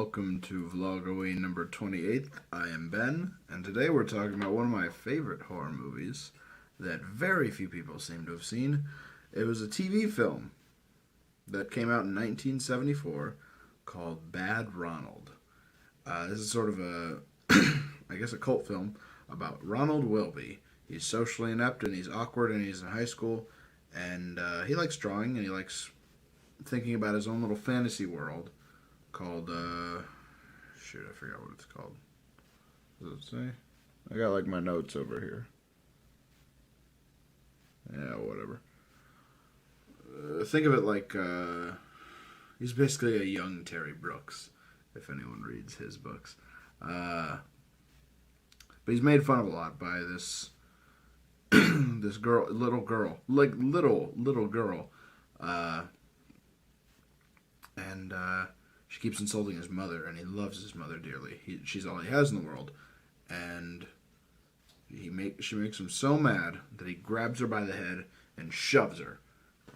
welcome to Vlogoween number 28. I am Ben, and today we're talking about one of my favorite horror movies that very few people seem to have seen. It was a TV film that came out in 1974 called Bad Ronald. This is sort of a, a cult film about Ronald Welby. He's socially inept and he's awkward and he's in high school, and he likes drawing and he likes thinking about his own little fantasy world called, I forgot what it's called. Does it say? I got, my notes over here. Yeah, whatever. Think of it like, he's basically a young Terry Brooks, if anyone reads his books. But he's made fun of a lot by this, this little girl. And she keeps insulting his mother, and he loves his mother dearly. She's all he has in the world, and she makes him so mad that he grabs her by the head and shoves her,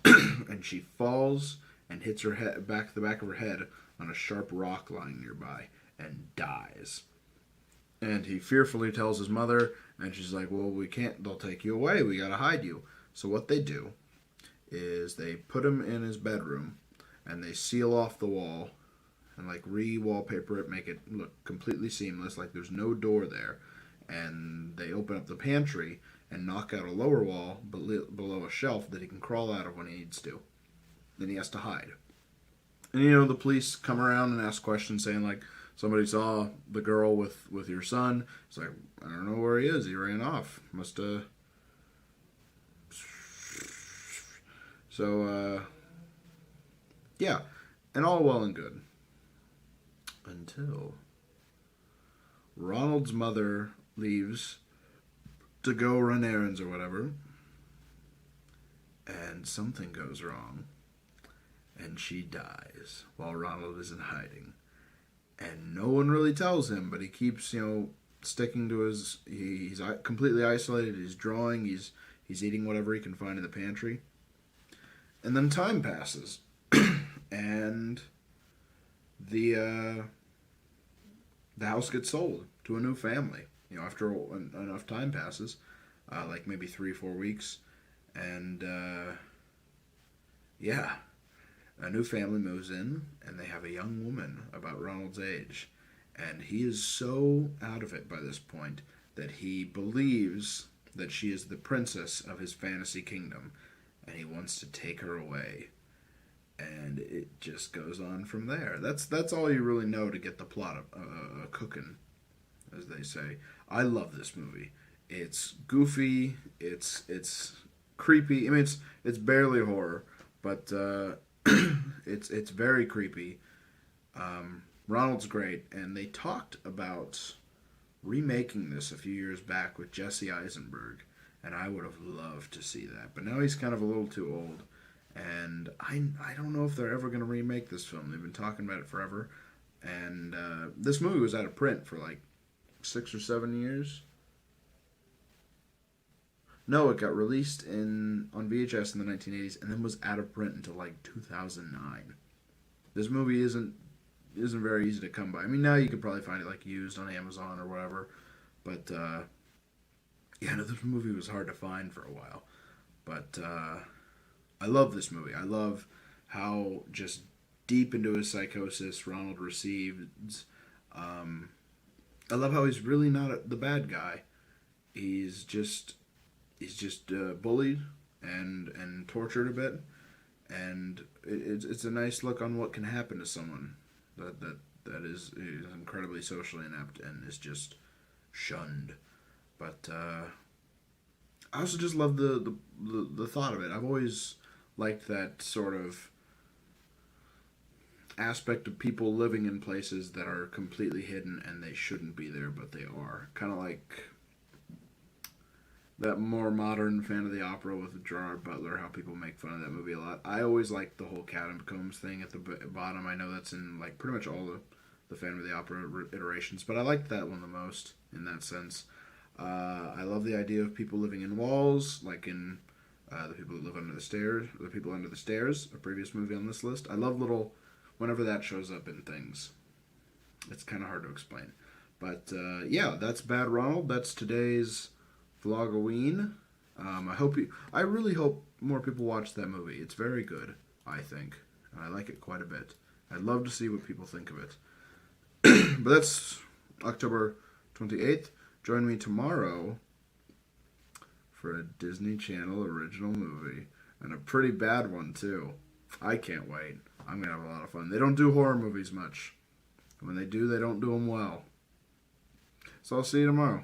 and she falls and hits her head the back of her head on a sharp rock lying nearby and dies. And he fearfully tells his mother, and she's like, "Well, we can't. They'll take you away. We gotta hide you." So what they do is they put him in his bedroom, and they seal off the wall and re-wallpaper it, make it look completely seamless, like there's no door there. And they open up the pantry and knock out a lower wall below a shelf that he can crawl out of when he needs to. Then he has to hide. And the police come around and ask questions saying somebody saw the girl with your son. It's like, I don't know where he is. He ran off. Yeah, and all well and good. Until Ronald's mother leaves to go run errands or whatever, and something goes wrong, and she dies while Ronald is in hiding. And no one really tells him, but he keeps, sticking to his... He's completely isolated, he's drawing, he's eating whatever he can find in the pantry. And then time passes. And the house gets sold to a new family. After enough time passes, maybe 3-4 weeks, and a new family moves in, and they have a young woman about Ronald's age, and he is so out of it by this point that he believes that she is the princess of his fantasy kingdom, and he wants to take her away. And it just goes on from there. That's all you really know to get the plot cooking, as they say. I love this movie. It's goofy. It's creepy. I mean, it's barely horror, but it's very creepy. Ronald's great, and they talked about remaking this a few years back with Jesse Eisenberg, and I would have loved to see that. But now he's kind of a little too old. And I don't know if they're ever going to remake this film. They've been talking about it forever. And this movie was out of print for 6 or 7 years. No, it got released on VHS in the 1980s and then was out of print until 2009. This movie isn't very easy to come by. I mean, now you could probably find it used on Amazon or whatever. But this movie was hard to find for a while. But I love this movie. I love how just deep into his psychosis Ronald receives. I love how he's really not the bad guy. He's just bullied and tortured a bit, and it's a nice look on what can happen to someone that is incredibly socially inept and is just shunned. But I also just love the thought of it. I've always liked that sort of aspect of people living in places that are completely hidden and they shouldn't be there, but they are. Kind of like that more modern Fan of the Opera with Gerard Butler, how people make fun of that movie a lot. I always liked the whole catacombs thing at the bottom. I know that's in pretty much all the Fan of the Opera iterations, but I liked that one the most in that sense. I love the idea of people living in walls, like in The People That Live Under the Stairs, The People Under the Stairs, a previous movie on this list. I love whenever that shows up in things. It's kind of hard to explain. But yeah, that's Bad Ronald. That's today's Vlogoween. I really hope more people watch that movie. It's very good, I think. I like it quite a bit. I'd love to see what people think of it. But that's October 28th. Join me tomorrow for a Disney Channel original movie. And a pretty bad one, too. I can't wait. I'm going to have a lot of fun. They don't do horror movies much. When they do, they don't do them well. So I'll see you tomorrow.